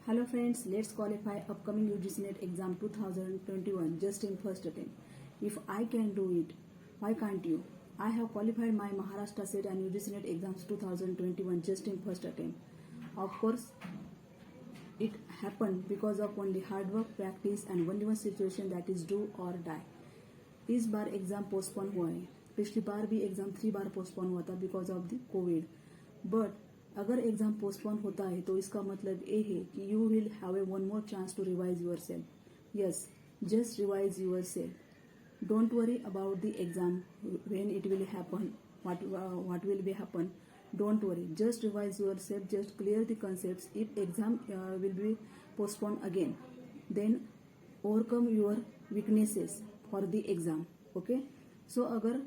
Hello friends, let's qualify upcoming UGC NET exam 2021 just in first attempt. If I can do it, why can't you? I have qualified my Maharashtra SET and UGC NET exams 2021 just in first attempt. Of course, it happened because of only hard work, practice and only one situation, that is do or die. इस बार exam postpone हुआ है. पिछली बार भी exam 3 बार postpone हुआ था because of the covid. But अगर exam postpone होता है तो इसका मतलब ये है कि you will have a one more chance to revise yourself. Yes, just revise yourself. Don't worry about the exam when it will happen, what will be happen. Don't worry, just revise yourself, just clear the concepts. If exam will be postponed again, then overcome your weaknesses for the exam. Okay, so अगर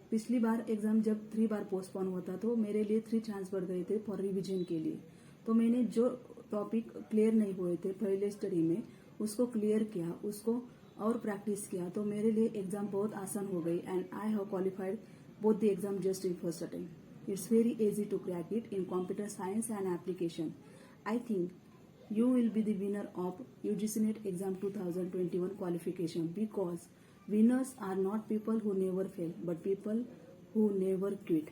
पिछली बार exam जब 3 बार postpone हुआ था तो मेरे लिए 3 chance बढ़ गए थे फॉर रिविजन के लिए. तो मैंने जो टॉपिक क्लियर नहीं हुए थे पहले स्टडी में उसको क्लियर किया, उसको और प्रैक्टिस किया, तो मेरे लिए एग्जाम बहुत आसान हो गई. And I have qualified both the exam just in first attempt. It's very easy to crack it in computer science and application. I think you will be the winner of UGC NET exam 2021 qualification, because winners are not people who never fail but people who never quit.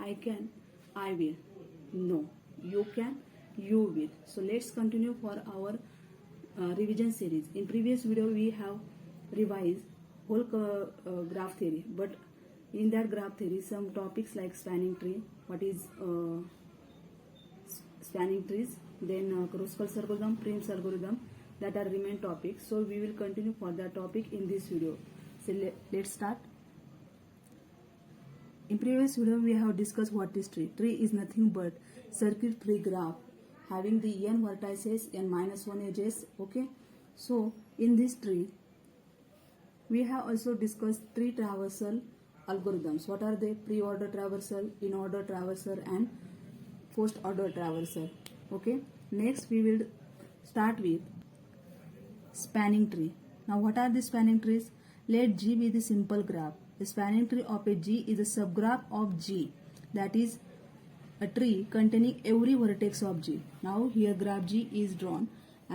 I can, I will. No, you can, you will. So let's continue for our revision series. In previous video we have revised whole graph theory, but in that graph theory some topics like spanning tree, what is spanning trees, then Kruskal algorithm, Prim's algorithm, that are remain topics. So we will continue for that topic in this video. So let's start. In previous video we have discussed what is tree. Tree is nothing but circuit tree graph having the n vertices and -1 edges. Okay, so in this tree we have also discussed 3 traversal algorithms. What are they? Pre-order traversal, in-order traversal and post-order traversal. Okay, next we will start with spanning tree. Now what are the spanning trees? Let G be the simple graph. The spanning tree of a G is a subgraph of G, that is a tree containing every vertex of G. Now here graph G is drawn,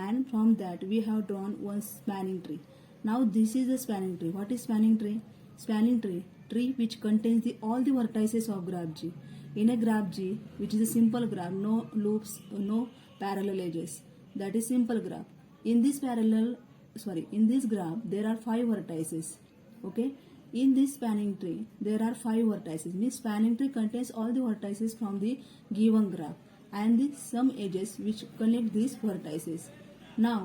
and from that we have drawn one spanning tree. Now this is the spanning tree. What is spanning tree? Spanning tree which contains all the vertices of graph G. In a graph G, which is a simple graph, no loops, no parallel edges, that is simple graph. In this graph there are 5 vertices. Okay, in this spanning tree there are 5 vertices. Means spanning tree contains all the vertices from the given graph and the some edges which connect these vertices. Now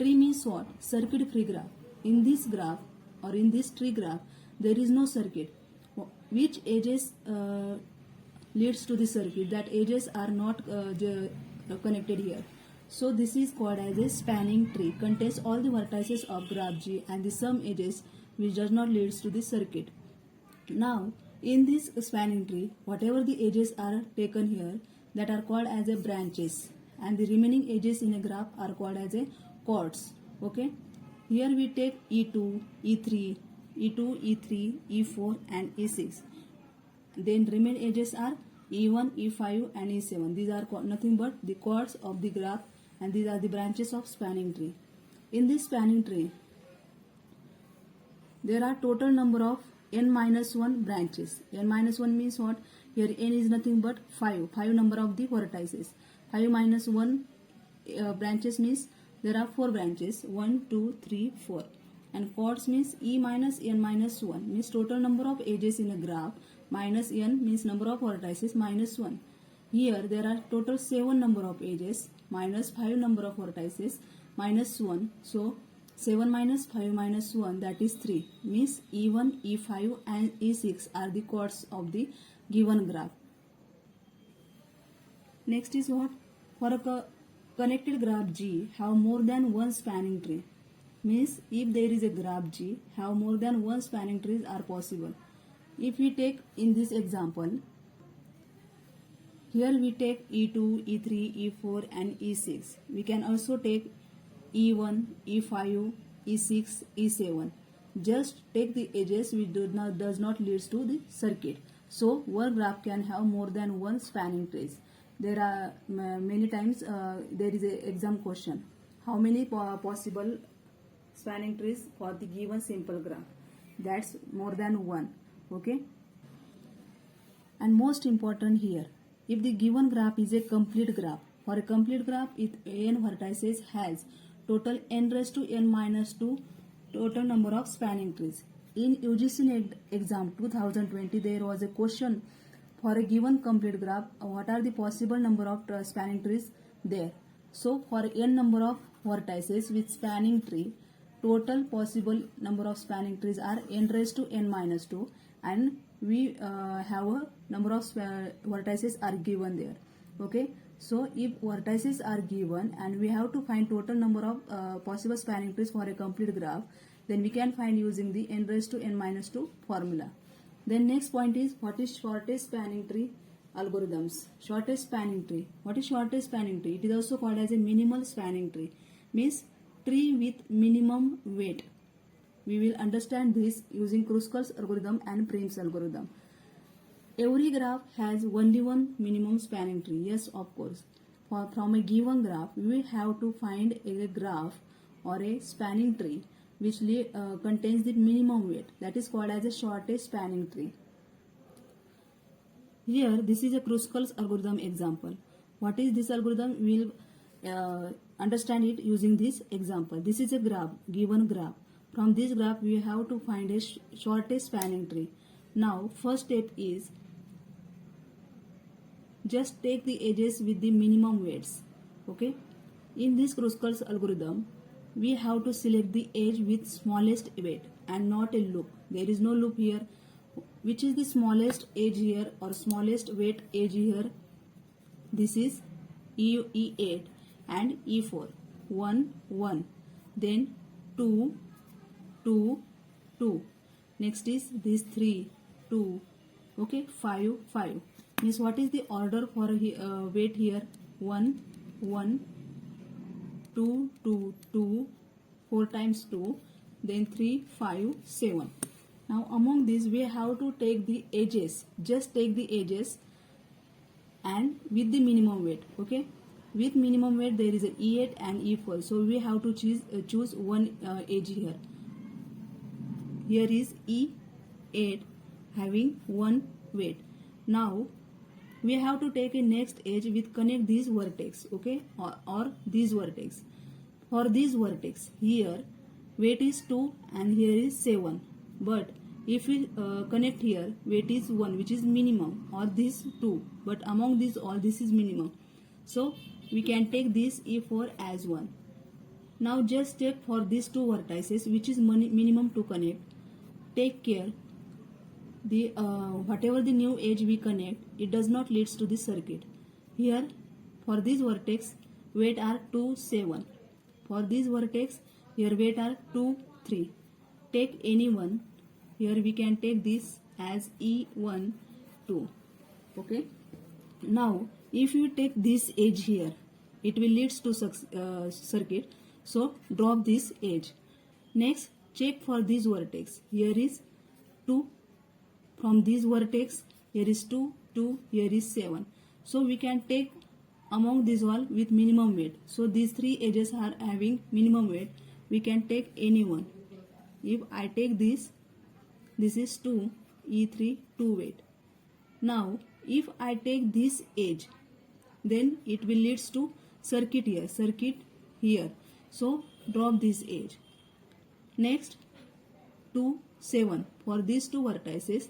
tree means what? Circuit free graph. In this graph or in this tree graph there is no circuit. Which edges leads to the circuit? That edges are not connected here. So this is called as a spanning tree. Contains all the vertices of graph G and the some edges which does not leads to the circuit. Now in this spanning tree, whatever the edges are taken here, that are called as a branches, and the remaining edges in a graph are called as a chords. Okay, here we take E2, E3, E2, E3, E4 and E6. Then remain edges are E1, E5 and E7. These are nothing but the chords of the graph, and these are the branches of spanning tree. In this spanning tree there are total number of n-1 branches. n-1 means what? Here n is nothing but 5 number of the vertices. 5 minus 1 branches means there are 4 branches, 1, 2, 3, 4. And chords means E minus n minus 1 means total number of edges in a graph, minus n means number of vertices minus 1. Here there are total 7 number of edges, minus 5 number of vertices, minus 1. So 7 minus 5 minus 1, that is 3, means E1, E5 and E6 are the chords of the given graph. Next is what? For a connected graph G have more than one spanning tree. Means if there is a graph G, have more than one spanning trees are possible. If we take in this example, here we take E2, E3, E4 and E6. We can also take E1, E5, E6, E7. Just take the edges which does not leads to the circuit. So one graph can have more than one spanning trees. there are many times there is a exam question. How many possible spanning trees for the given simple graph? That's more than one. Okay. And most important here, if the given graph is a complete graph, for a complete graph, if n vertices has total n raised to n minus 2 total number of spanning trees. In UGC exam 2020, there was a question for a given complete graph, what are the possible number of spanning trees there. So for n number of vertices with spanning tree, total possible number of spanning trees are n raised to n minus 2, and we have a number of vertices are given there. Okay, so if vertices are given and we have to find total number of possible spanning trees for a complete graph, then we can find using the n raised to n minus 2 formula. Then next point is, what is shortest spanning tree algorithms? Shortest spanning tree. What is shortest spanning tree? It is also called as a minimal spanning tree. Means tree with minimum weight. We will understand this using Kruskal's algorithm and Prim's algorithm. Every graph has only one minimum spanning tree. Yes, of course. From a given graph, we have to find a graph or a spanning tree which contains the minimum weight. That is called as a shortest spanning tree. Here, this is a Kruskal's algorithm example. What is this algorithm? We will understand it using this example. This is a graph, given graph. From this graph, we have to find a shortest spanning tree. Now, first step is just take the edges with the minimum weights. Okay. In this Kruskal's algorithm, we have to select the edge with smallest weight and not a loop. There is no loop here. Which is the smallest edge here or smallest weight edge here? This is E8 and E4. 1, 1. Then 2, 2, 2. Next is this 3, 2. Okay, 5, 5. Means what is the order for weight here? 1, 1. 2, 2, 2, 4 times 2, then 3, 5, 7. Now among these we have to take the edges, just take the edges and with the minimum weight. Okay, with minimum weight there is a E8 and E4, so we have to choose one edge here. Here is E8 having one weight. Now we have to take a next edge with connect these vertex, okay, or these vertex. For this vertex here weight is 2 and here is 7, but if we connect here, weight is 1 which is minimum, or this 2, but among these all this is minimum, so we can take this E4 as 1. Now just take for these two vertices which is minimum to connect, take care the whatever the new edge we connect, it does not leads to the circuit. Here for this vertex weight are 2, 7. For this vertex here weight are 2, 3. Take any one. Here we can take this as E1, 2. Okay. Now if you take this edge here, it will leads to circuit. So drop this edge. Next check for this vertex. Here is 2. From this vertex here is 2, 2. Here is 7. So we can take among these all with minimum weight. So these three edges are having minimum weight. We can take any one. If I take this is 2, E3, 2 weight. Now if I take this edge, then it will leads to circuit here. So drop this edge. Next 2, 7. For these two vertices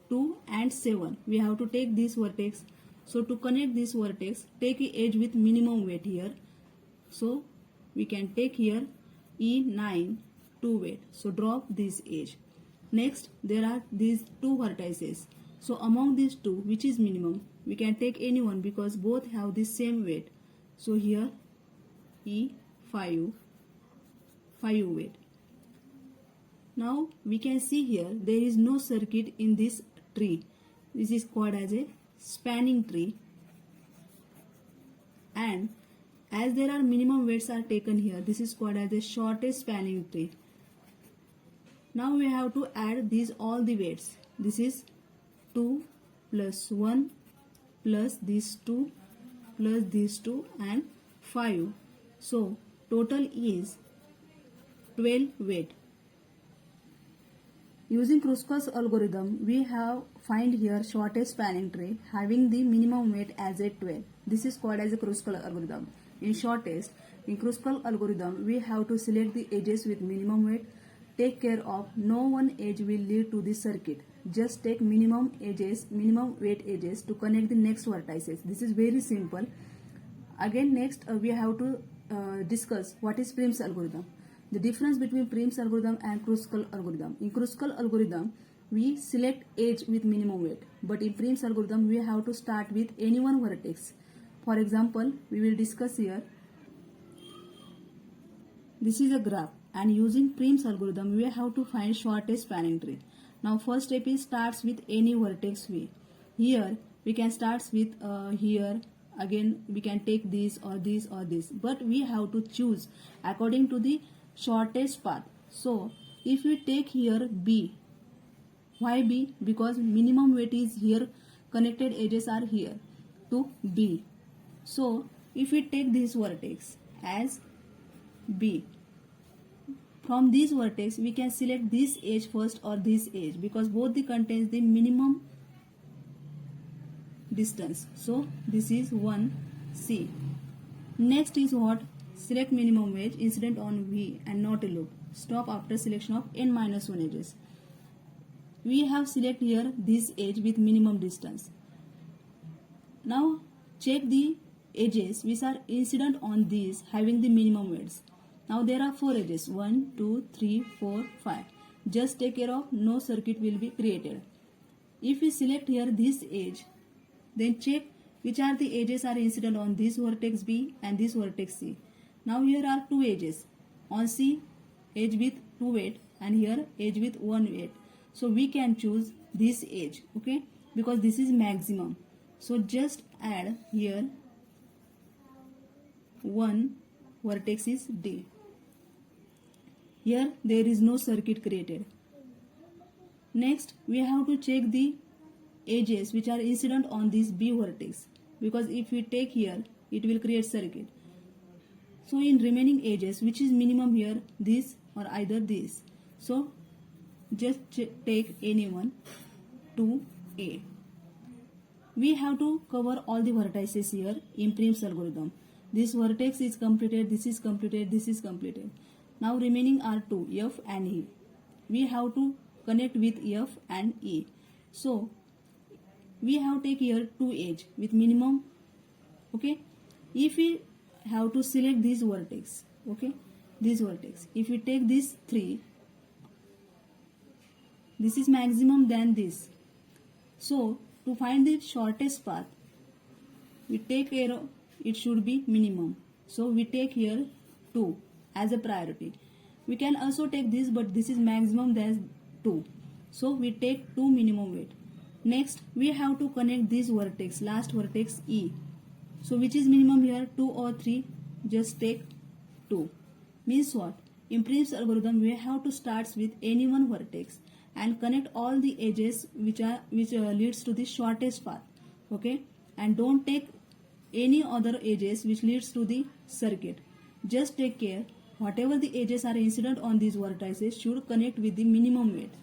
2 and 7, we have to take this vertex. So to connect this vertex, take an edge with minimum weight here. So we can take here E9, 2 weight. So drop this edge. Next there are these two vertices. So among these two, which is minimum, we can take any one because both have the same weight. So here E5, 5 weight. Now we can see here there is no circuit in this tree. This is called as a spanning tree, and as there are minimum weights are taken here, this is called as the shortest spanning tree. Now we have to add these all the weights. This is 2 plus 1 plus these 2 plus these 2 and 5. So total is 12 weight. Using Kruskal's algorithm, we have find here shortest spanning tree having the minimum weight as a 12. This is called as a Kruskal algorithm. In Kruskal algorithm, we have to select the edges with minimum weight. Take care of no one edge will lead to the circuit. Just take minimum weight edges to connect the next vertices. This is very simple. Again, next we have to discuss what is Prim's algorithm. The difference between Prim's algorithm and Kruskal algorithm. In Kruskal algorithm, we select edge with minimum weight, but in Prim's algorithm, we have to start with any one vertex. For example, we will discuss here. This is a graph, and using Prim's algorithm, we have to find shortest spanning tree. Now, first step is starts with any vertex V. Here, we can start with here. Again, we can take this or this or this, but we have to choose according to the shortest path. So if we take here B, why B? Because minimum weight is here, connected edges are here to B. So if we take this vertex as B, from this vertex we can select this edge first or this edge, because both the contains the minimum distance. So this is 1C. Next is what? Select minimum edge incident on V and not a loop. Stop after selection of n-1 edges. We have select here this edge with minimum distance. Now check the edges which are incident on these having the minimum weights. Now there are 4 edges, 1, 2, 3, 4, 5. Just take care of no circuit will be created. If we select here this edge, then check which are the edges are incident on this vertex B and this vertex C. Now here are 2 edges. On C, edge with 2 weight, and here edge with 1 weight. So we can choose this edge, okay, because this is maximum. So just add here 1 vertex is D. Here there is no circuit created. Next we have to check the edges which are incident on this B vertex, because if we take here it will create circuit. So in remaining edges, which is minimum here, this or either this. So just take any one to A. We have to cover all the vertices here in Prim's algorithm. This vertex is completed, this is completed, this is completed. Now remaining are 2, F and E. We have to connect with F and E. So we have take here 2 edge with minimum, okay. If we have to select this vertex, okay, this vertex, if we take this 3, this is maximum than this. So to find the shortest path, we take care of it should be minimum. So we take here 2 as a priority. We can also take this, but this is maximum than 2. So we take 2 minimum weight. Next we have to connect this vertex, last vertex E. So which is minimum here, 2 or 3? Just take 2. Means what? In Prim's algorithm we have to start with any one vertex and connect all the edges which leads to the shortest path, okay, and don't take any other edges which leads to the circuit. Just take care whatever the edges are incident on these vertices should connect with the minimum weight.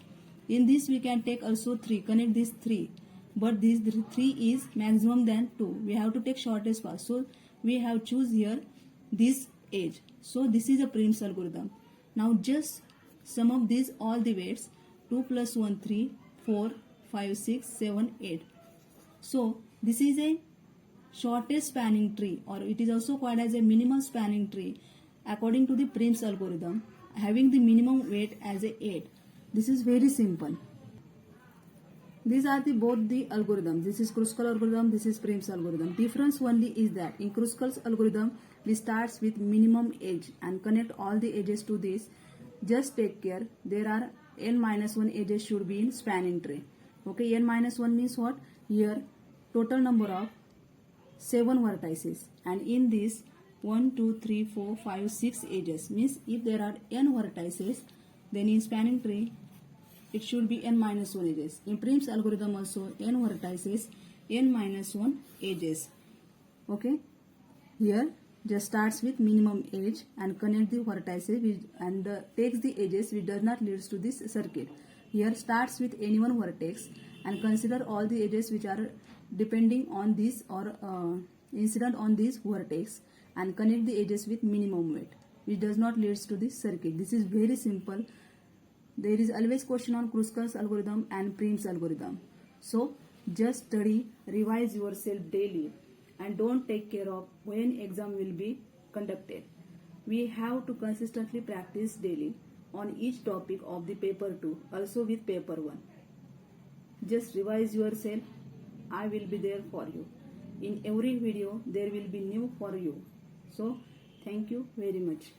In this we can take also 3, connect this 3, but this 3 is maximum than 2. We have to take shortest path, so we have choose here this edge. So this is a Prim's algorithm. Now just sum up these all the weights, 2 plus 1 3, 4, 5, 6, 7, 8. So this is a shortest spanning tree, or it is also called as a minimum spanning tree according to the Prim's algorithm, having the minimum weight as a 8. This is very simple. These are both the algorithms. This is Kruskal algorithm, this is Prim's algorithm. Difference only is that in Kruskal's algorithm we starts with minimum edge and connect all the edges to this. Just take care, there are n-1 edges should be in spanning tree. Okay, n-1 means what? Here total number of 7 vertices, and in this 1, 2, 3, 4, 5, 6 edges. Means if there are n vertices, then in spanning tree it should be n-1 edges. In Prim's algorithm also n vertices, n-1 edges. Okay, here just starts with minimum edge and connect the vertices and takes the edges which does not leads to this circuit. Here starts with any one vertex and consider all the edges which are depending on this or incident on this vertex and connect the edges with minimum weight which does not leads to this circuit. This is very simple. There is always question on Kruskal's algorithm and Prim's algorithm. So just study, revise yourself daily and don't take care of when exam will be conducted. We have to consistently practice daily on each topic of the paper 2, also with paper 1. Just revise yourself. I will be there for you. In every video there will be new for you. So thank you very much.